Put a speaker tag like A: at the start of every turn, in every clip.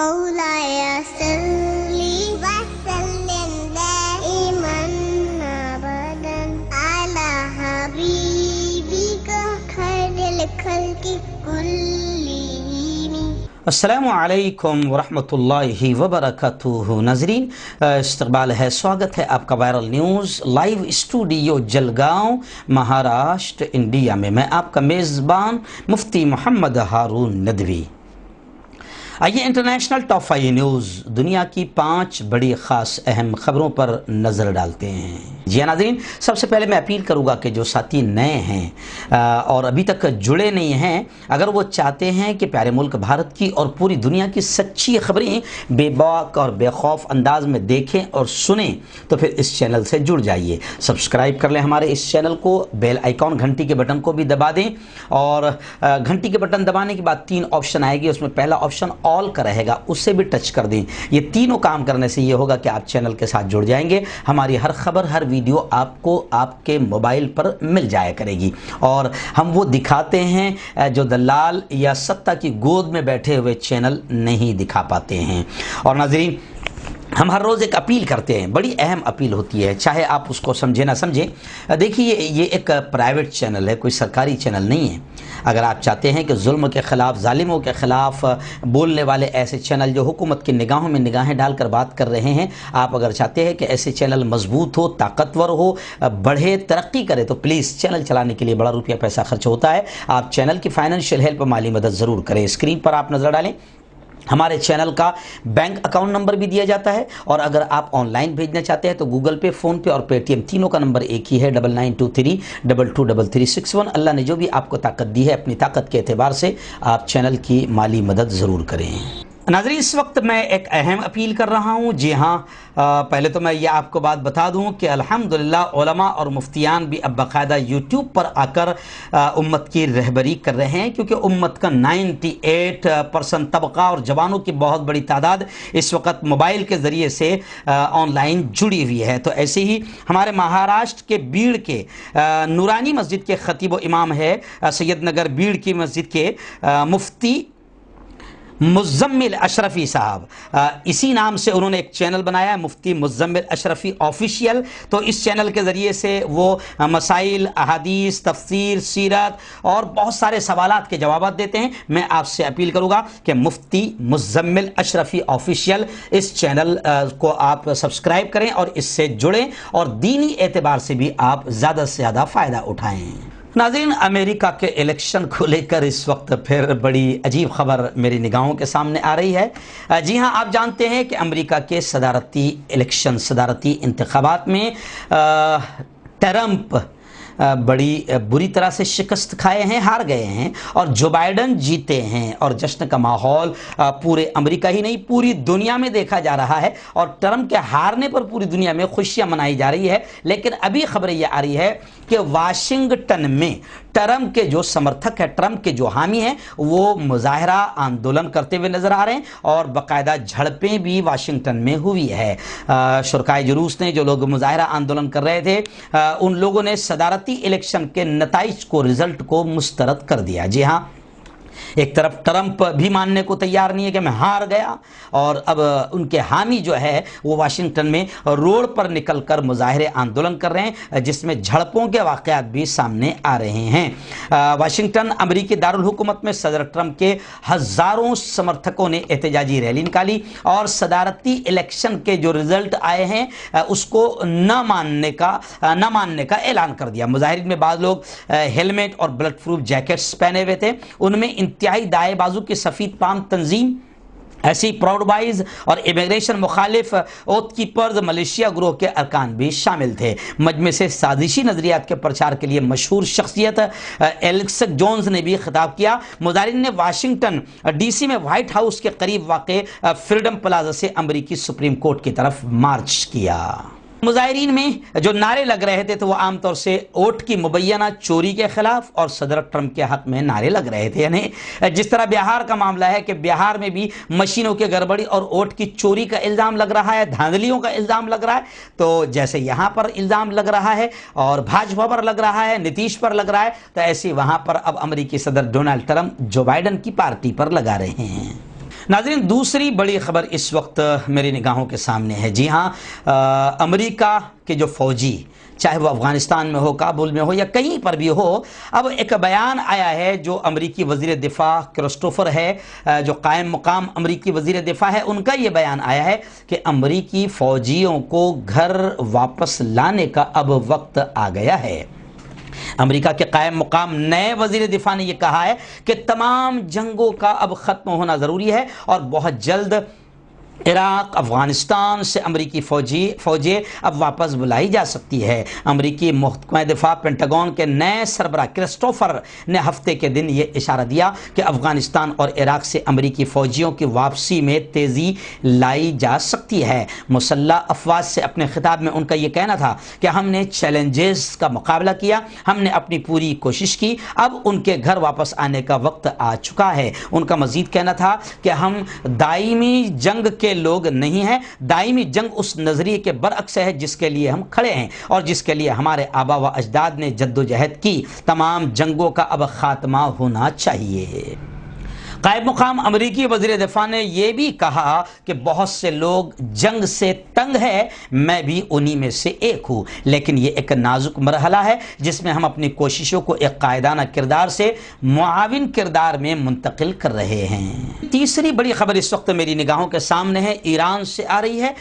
A: مولاي صل وسلم دائما ابدا على حبيبك خير الخلق كلهم.
B: अस्सलामु अलैकुम वरहमतुल्लाहि वबरकातुहू। नाज़रीन, इस्तक़बाल है, स्वागत है आपका viral news live studio Jalgaon, Maharashtra, India में। मैं आपका मेज़बान मुफ्ती मोहम्मद हारून नदवी। आइए इंटरनेशनल टॉप 5 न्यूज़, दुनिया की 5 बड़ी ख़ास अहम खबरों पर नज़र डालते हैं। जी हाँ नाज़रीन, सबसे पहले मैं अपील करूँगा कि जो साथी नए हैं और अभी तक जुड़े नहीं हैं, अगर वो चाहते हैं कि प्यारे मुल्क भारत की और पूरी दुनिया की सच्ची खबरें बेबाक और बेखौफ अंदाज में देखें और सुनें, तो फिर इस चैनल से जुड़ जाइए। सब्सक्राइब कर लें हमारे इस चैनल को, बेल आइकॉन घंटी के बटन को भी दबा दें, और घंटी के बटन दबाने के बाद 3 ऑप्शन आएगी, उसमें पहला ऑप्शन ऑल का रहेगा, उससे भी टच कर दें। ये तीनों काम करने से ये होगा कि आप चैनल के साथ जुड़ जाएंगे। हमारी हर खबर, हर वीडियो आपको आपके मोबाइल पर मिल जाया करेगी, और हम वो दिखाते हैं जो दलाल या सत्ता की गोद में बैठे हुए चैनल नहीं दिखा पाते हैं। और नाज़रीन, हम हर रोज़ एक अपील करते हैं, बड़ी अहम अपील होती है, चाहे आप उसको समझें ना समझें। देखिए, ये एक प्राइवेट चैनल है, कोई सरकारी चैनल नहीं है। अगर आप चाहते हैं कि जुल्म के ख़िलाफ़, जालिमों के ख़िलाफ़ बोलने वाले ऐसे चैनल जो हुकूमत की निगाहों में निगाहें डालकर बात कर रहे हैं, आप अगर चाहते हैं कि ऐसे चैनल मजबूत हो, ताकतवर हो, बढ़े, तरक्की करे, तो प्लीज़ चैनल चलाने के लिए बड़ा रुपया पैसा खर्च होता है। आप चैनल की फाइनेंशियल हेल्प, माली मदद ज़रूर करें। स्क्रीन पर आप नज़र डालें, हमारे चैनल का बैंक अकाउंट नंबर भी दिया जाता है, और अगर आप ऑनलाइन भेजना चाहते हैं तो गूगल पे, फ़ोन पे और पेटीएम तीनों का नंबर एक ही है, 9923223361। अल्लाह ने जो भी आपको ताकत दी है, अपनी ताकत के एतबार से आप चैनल की माली मदद ज़रूर करें। नाज़रीन, इस वक्त मैं एक अहम अपील कर रहा हूँ। जी हाँ, पहले तो मैं ये आपको बात बता दूँ कि अल्हम्दुलिल्लाह उलमा और मुफ्तियान भी अब बाकायदा यूट्यूब पर आकर उम्मत की रहबरी कर रहे हैं, क्योंकि उम्मत का 98% तबका और जवानों की बहुत बड़ी तादाद इस वक्त मोबाइल के ज़रिए से ऑनलाइन जुड़ी हुई है। तो ऐसे ही हमारे महाराष्ट्र के बीड़ के नूरानी मस्जिद के ख़तीब व इमाम है सैयद नगर बीड़ की मस्जिद के मुफ्ती मुज़म्मिल अशरफ़ी साहब, इसी नाम से उन्होंने एक चैनल बनाया है, मुफ्ती मुज़म्मिल अशरफ़ी ऑफिशियल। तो इस चैनल के ज़रिए से वो मसाइल, अहादीस, तफसीर, सीरत और बहुत सारे सवालात के जवाब देते हैं। मैं आपसे अपील करूँगा कि मुफ्ती मुज़म्मिल अशरफ़ी ऑफिशियल इस चैनल को आप सब्सक्राइब करें और इससे जुड़ें, और दीनी एतबार से भी आप ज़्यादा से ज़्यादा फ़ायदा उठाएँ। नाज़रीन, अमेरिका के इलेक्शन को लेकर इस वक्त फिर बड़ी अजीब खबर मेरी निगाहों के सामने आ रही है। जी हाँ, आप जानते हैं कि अमेरिका के सदारती इलेक्शन, सदारती इंतखाबात में ट्रंप बड़ी बुरी तरह से शिकस्त खाए हैं, हार गए हैं, और जो बाइडन जीते हैं, और जश्न का माहौल पूरे अमेरिका ही नहीं पूरी दुनिया में देखा जा रहा है, और ट्रंप के हारने पर पूरी दुनिया में खुशियां मनाई जा रही है। लेकिन अभी खबरें यह आ रही है कि वाशिंगटन में ट्रंप के जो समर्थक है, ट्रंप के जो हामी हैं, वो मुजाहरा आंदोलन करते हुए नजर आ रहे हैं, और बाकायदा झड़पें भी वाशिंगटन में हुई है। शुरकाए जुलूस ने, जो लोग मुजाहरा आंदोलन कर रहे थे, उन लोगों ने सदारती इलेक्शन के नताइज को, रिजल्ट को मुस्तरद कर दिया। जी हाँ, एक तरफ ट्रंप भी मानने को तैयार नहीं है कि मैं हार गया, और अब उनके हामी जो है वो वाशिंगटन में रोड पर निकलकर मुजाहरे आंदोलन कर रहे हैं, जिसमें झड़पों के वाक़यात भी सामने आ रहे हैं। वाशिंगटन अमरीकी दारुल हुकूमत में सदर ट्रंप के हज़ारों समर्थकों ने एहतजाजी रैली निकाली, और सदारती इलेक्शन के जो रिज़ल्ट आए हैं उसको न मानने का ऐलान कर दिया। मुजाहिरीन में बाद लोग हेलमेट और बुलेट प्रूफ जैकेट्स पहने हुए थे, उनमें इंतहाई दाएं बाजू की सफ़ीद पाम तंजीम, ऐसी प्राउड बॉयज़ और इमिग्रेशन मुखालिफ ओथ कीपर्स मलेशिया ग्रोह के अरकान भी शामिल थे। मजमे से साजिशी नज़रियात के प्रचार के लिए मशहूर शख्सियत एलेक्स जोन्स ने भी खिताब किया। मुजाहिरीन ने वाशिंगटन DC में व्हाइट हाउस के करीब वाक़े फ्रीडम प्लाजा से अमरीकी सुप्रीम कोर्ट की तरफ मार्च किया। मुजाहिरीन में जो नारे लग रहे थे तो वो आमतौर से वोट की मुबैना चोरी के खिलाफ और सदर ट्रंप के हक में नारे लग रहे थे। यानी जिस तरह बिहार का मामला है कि बिहार में भी मशीनों की गड़बड़ी और वोट की चोरी का इल्ज़ाम लग रहा है, धांधलियों का इल्ज़ाम लग रहा है, तो जैसे यहाँ पर इल्ज़ाम लग रहा है और भाजपा पर लग रहा है, नीतीश पर लग रहा है, तो ऐसे वहाँ पर अब अमेरिकी सदर डोनाल्ड ट्रंप जो बाइडन की पार्टी पर लगा रहे हैं। नाज़रीन, दूसरी बड़ी खबर इस वक्त मेरी निगाहों के सामने है। जी हाँ, अमेरिका के जो फ़ौजी, चाहे वो अफ़गानिस्तान में हो, काबुल में हो या कहीं पर भी हो, अब एक बयान आया है जो अमरीकी वज़ीर दिफ़ा क्रिस्टोफर है, जो कायम मुकाम अमरीकी वज़ीर दिफ़ा है, उनका ये बयान आया है कि अमरीकी फ़ौजियों को घर वापस लाने का अब वक्त आ गया है। अमेरिका के कायम मुकाम नए वज़ीर दिफ़ा ने यह कहा है कि तमाम जंगों का अब ख़त्म होना ज़रूरी है और बहुत जल्द इराक़, अफ़गानिस्तान से अमरीकी फ़ौजें अब वापस बुलाई जा सकती है। अमरीकी महकमा दिफ़ा पेंटागन के नए सरबराह क्रिस्टोफर ने हफ्ते के दिन ये इशारा दिया कि अफ़गानिस्तान और इराक़ से अमरीकी फ़ौजियों की वापसी में तेज़ी लाई जा सकती है। मुसल्लह अफवाज से अपने खिताब में उनका ये कहना था कि हमने चैलेंजेस का मुकाबला किया, हमने अपनी पूरी कोशिश की, अब उनके घर वापस आने का वक्त आ चुका है। उनका मज़ीद कहना था कि हम दायमी जंग के लोग नहीं हैं, दायमी जंग उस नजरिए के बरअक्स है जिसके लिए हम खड़े हैं और जिसके लिए हमारे आबा व अजदाद ने जद्दोजहद की। तमाम जंगों का अब खात्मा होना चाहिए। कायम मुकाम अमरीकी वज़ीर दिफ़ा ने यह भी कहा कि बहुत से लोग जंग से तंग है, मैं भी उन्हीं में से एक हूँ, लेकिन ये एक नाजुक मरहला है जिसमें हम अपनी कोशिशों को एक कायदाना किरदार से मुआविन किरदार में मुंतकिल कर रहे हैं। तीसरी बड़ी खबर इस वक्त मेरी निगाहों के सामने है, ईरान से आ रही है।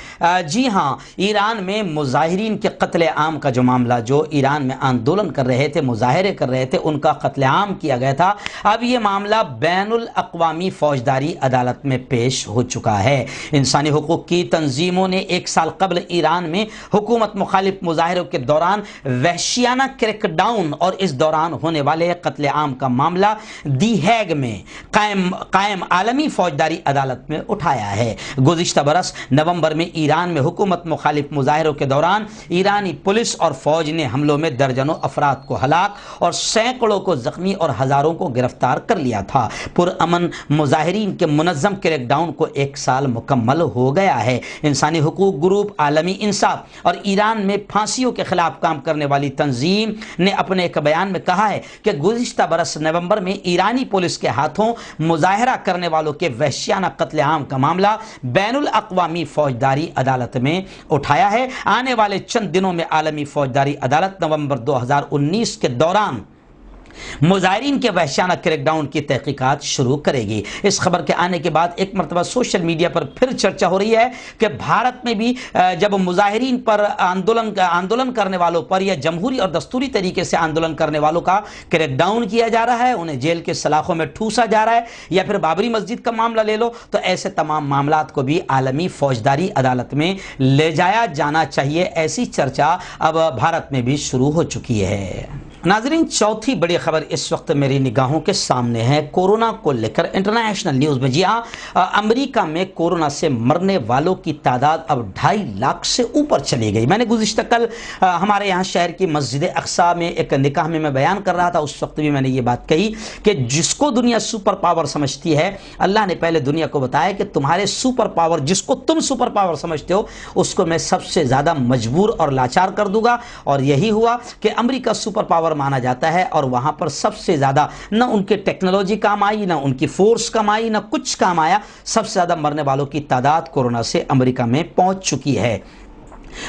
B: जी हाँ, ईरान में मुजाहिरीन के कत्ल आम का जो मामला, जो ईरान में आंदोलन कर रहे थे, मुजाहरे कर रहे थे, उनका कत्ल आम किया गया था। अब ये मामला बैनुल अक़वामी फौजदारी अदालत में पेश हो चुका है। इंसानी हुकूक की तंजीमों ने एक साल कबल ईरान में हुकूमत मुखालिफ मुजाहरों के दौरान वहशियाना क्रैकडाउन और इस दौरान होने वाले कत्ल आम का मामला दी हैग में कायम आलमी फौजदारी अदालत में उठाया है। गुज़िश्ता बरस नवंबर में ईरान में हुकूमत मुखालिफ मुजाहरों के दौरान ईरानी पुलिस और फौज ने हमलों में दर्जनों अफराद को हलाक और सैकड़ों को जख्मी और हज़ारों को गिरफ्तार कर लिया था। पुरअमन मुजाहिरीन के मुनज़्ज़म क्रैकडाउन को एक साल मुकम्मल हो गया है। इंसानी हुकूक ग्रुप आलमी इंसाफ और ईरान में फांसियों के खिलाफ काम करने वाली तंजीम ने अपने एक बयान में कहा है कि गुज़िश्ता बरस नवंबर में ईरानी पुलिस के हाथों मुजाहरा करने वालों के वहशियाना कत्ल आम का मामला बैनुल अक़वामी फौजदारी अदालत में उठाया है। आने वाले चंद दिनों में आलमी फौजदारी अदालत नवंबर 2019 के दौरान मुजाहिरीन के वहशियाना क्रैकडाउन की तहकीकात शुरू करेगी। इस खबर के आने के बाद एक मरतबा सोशल मीडिया पर फिर चर्चा हो रही है कि भारत में भी जब मुजाहिरीन पर आंदोलन करने वालों पर या जमहूरी और दस्तूरी तरीके से आंदोलन करने वालों का क्रैकडाउन किया जा रहा है, उन्हें जेल के सलाखों में ठूसा जा रहा है, या फिर बाबरी मस्जिद का मामला ले लो, तो ऐसे तमाम मामलात को भी आलमी फौजदारी अदालत में ले जाया जाना चाहिए। ऐसी चर्चा अब भारत में भी शुरू हो चुकी है। नाज़रीन, चौथी बड़ी खबर इस वक्त मेरी निगाहों के सामने है, कोरोना को लेकर इंटरनेशनल न्यूज़ में। जी हाँ, अमेरिका में कोरोना से मरने वालों की तादाद अब 2.5 लाख से ऊपर चली गई। मैंने गुज़िश्ता कल हमारे यहाँ शहर की मस्जिद अक्सा में एक निकाह में मैं बयान कर रहा था, उस वक्त भी मैंने ये बात कही कि जिसको दुनिया सुपर पावर समझती है, अल्लाह ने पहले दुनिया को बताया कि तुम्हारे सुपर पावर, जिसको तुम सुपर पावर समझते हो, उसको मैं सबसे ज़्यादा मजबूर और लाचार कर दूंगा। और यही हुआ कि अमेरिका सुपर पावर माना जाता है और वहां पर सबसे ज्यादा न उनके टेक्नोलॉजी काम आई, न उनकी फोर्स काम आई, न कुछ काम आया। सबसे ज्यादा मरने वालों की तादाद कोरोना से अमेरिका में पहुंच चुकी है।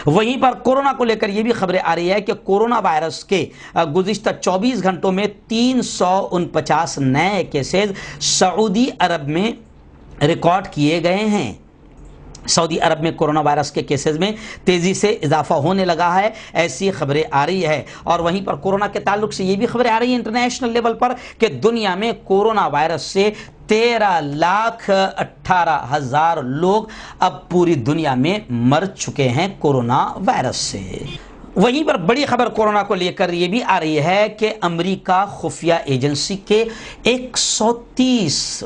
B: वहीं पर कोरोना को लेकर यह भी खबरें आ रही है कि कोरोना वायरस के गुज़िश्ता 24 घंटों में 349 नए केसेस सऊदी अरब में रिकॉर्ड किए गए हैं। सऊदी अरब में कोरोना वायरस के केसेस में तेज़ी से इजाफा होने लगा है, ऐसी खबरें आ रही है। और वहीं पर कोरोना के ताल्लुक से ये भी खबरें आ रही हैं इंटरनेशनल लेवल पर कि दुनिया में कोरोना वायरस से 13,18,000 लोग अब पूरी दुनिया में मर चुके हैं कोरोना वायरस से। वहीं पर बड़ी खबर कोरोना को लेकर ये भी आ रही है कि अमेरिका खुफिया एजेंसी के 130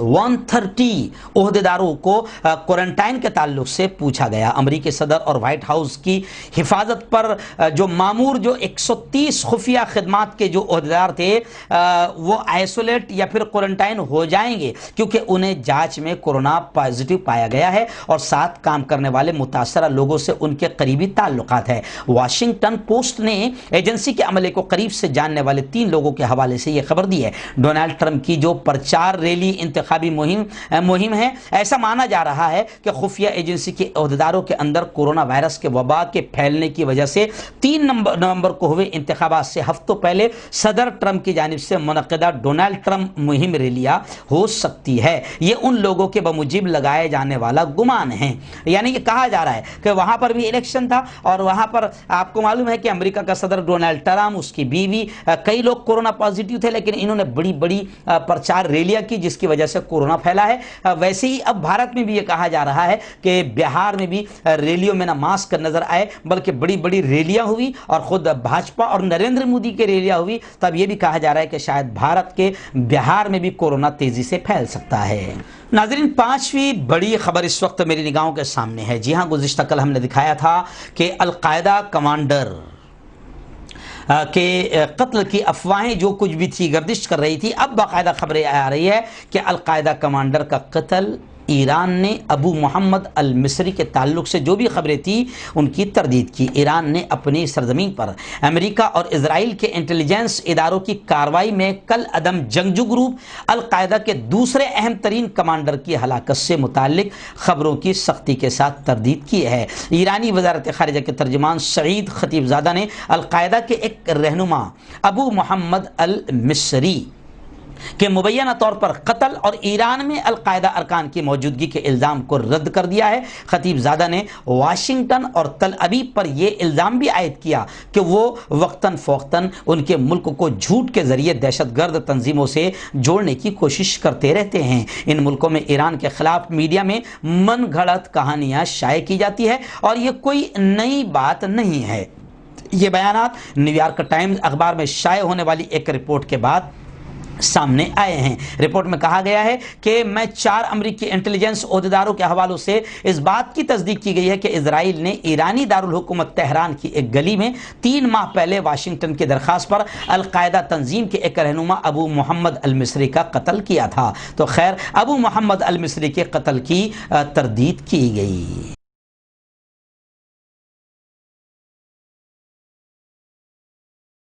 B: ओहदेदारों को क्वारंटाइन के ताल्लुक से पूछा गया। अमेरिकी सदर और व्हाइट हाउस की हिफाजत पर जो मामूर जो 130 खुफिया खिदमात के जो ओहदेदार थे वो आइसोलेट या फिर क्वारंटाइन हो जाएंगे क्योंकि उन्हें जांच में कोरोना पॉजिटिव पाया गया है और साथ काम करने वाले मुतासरा लोगों से उनके करीबी ताल्लुकात है। वाशिंगटन واشنگٹن پوسٹ نے ایجنسی کے عملے کو قریب سے جاننے والے 3 لوگوں کے حوالے سے یہ خبر دی ہے۔ ڈونلڈ ٹرمپ کی جو پرچار ریلی انتخابی مہم ہے، ایسا مانا جا رہا ہے کہ خفیہ ایجنسی کے عہدیداروں کے اندر کورونا وائرس کے وبا کے پھیلنے کی وجہ سے 3 نومبر کو ہوئے انتخابات سے ہفتوں پہلے صدر ٹرمپ کی جانب سے منعقدہ ڈونلڈ ٹرمپ مہم ریلیاں ہو سکتی ہے۔ یہ ان لوگوں کے بموجب لگائے جانے والا گمان ہے، یعنی یہ کہا جا رہا ہے کہ وہاں پر بھی الیکشن تھا اور وہاں پر آپ کو معلوم ہے کہ امریکہ کا صدر ڈونلڈ ٹرمپ، اس کی بیوی، کئی لوگ کورونا پازیٹیو تھے، لیکن انہوں نے بڑی بڑی پرچار ریلیاں کی جس کی وجہ سے کورونا پھیلا ہے۔ ویسے ہی اب بھارت میں بھی یہ کہا جا رہا ہے کہ بہار میں بھی ریلیوں میں نہ ماسک نظر آئے بلکہ بڑی بڑی ریلیاں ہوئی اور خود بھاجپا اور نریندر مودی کے ریلیاں ہوئی، تب یہ بھی کہا جا رہا ہے کہ شاید بھارت کے بہار میں بھی کورونا تیزی سے پھیل سکتا ہے۔ ناظرین، 5ویں بڑی خبر اس وقت میری نگاہوں کے سامنے ہے۔ جی ہاں، گزشتہ کل ہم نے دکھایا تھا کہ القاعدہ کمانڈر کے قتل کی افواہیں جو کچھ بھی تھی گردش کر رہی تھی، اب باقاعدہ خبریں آ رہی ہے کہ القاعدہ کمانڈر کا قتل ایران نے ابو محمد المصری کے تعلق سے جو بھی خبریں تھیں ان کی تردید کی۔ ایران نے اپنی سرزمین پر امریکہ اور اسرائیل کے انٹیلیجنس اداروں کی کارروائی میں کل عدم جنگجو گروپ القاعدہ کے دوسرے اہم ترین کمانڈر کی ہلاکت سے متعلق خبروں کی سختی کے ساتھ تردید کی ہے۔ ایرانی وزارت خارجہ کے ترجمان سعید خطیب زادہ نے القاعدہ کے ایک رہنما ابو محمد المصری کہ مبینہ طور پر قتل اور ایران میں القاعدہ ارکان کی موجودگی کے الزام کو رد کر دیا ہے۔ خطیب زادہ نے واشنگٹن اور تل ابیب پر یہ الزام بھی عائد کیا کہ وہ وقتاً فوقتاً ان کے ملک کو جھوٹ کے ذریعے دہشت گرد تنظیموں سے جوڑنے کی کوشش کرتے رہتے ہیں۔ ان ملکوں میں ایران کے خلاف میڈیا میں من گھڑت کہانیاں شائع کی جاتی ہے اور یہ کوئی نئی بات نہیں ہے۔ یہ بیانات نیویارک ٹائمز اخبار میں شائع ہونے والی ایک رپورٹ کے بعد سامنے آئے ہیں۔ رپورٹ میں کہا گیا ہے کہ میں 4 امریکی انٹیلیجنس عہدیداروں کے حوالوں سے اس بات کی تصدیق کی گئی ہے کہ اسرائیل نے ایرانی دارالحکومت تہران کی ایک گلی میں 3 ماہ پہلے واشنگٹن کی درخواست پر القاعدہ تنظیم کے ایک رہنما ابو محمد المصری کا قتل کیا تھا۔ تو خیر، ابو محمد المصری کے قتل کی تردید کی گئی۔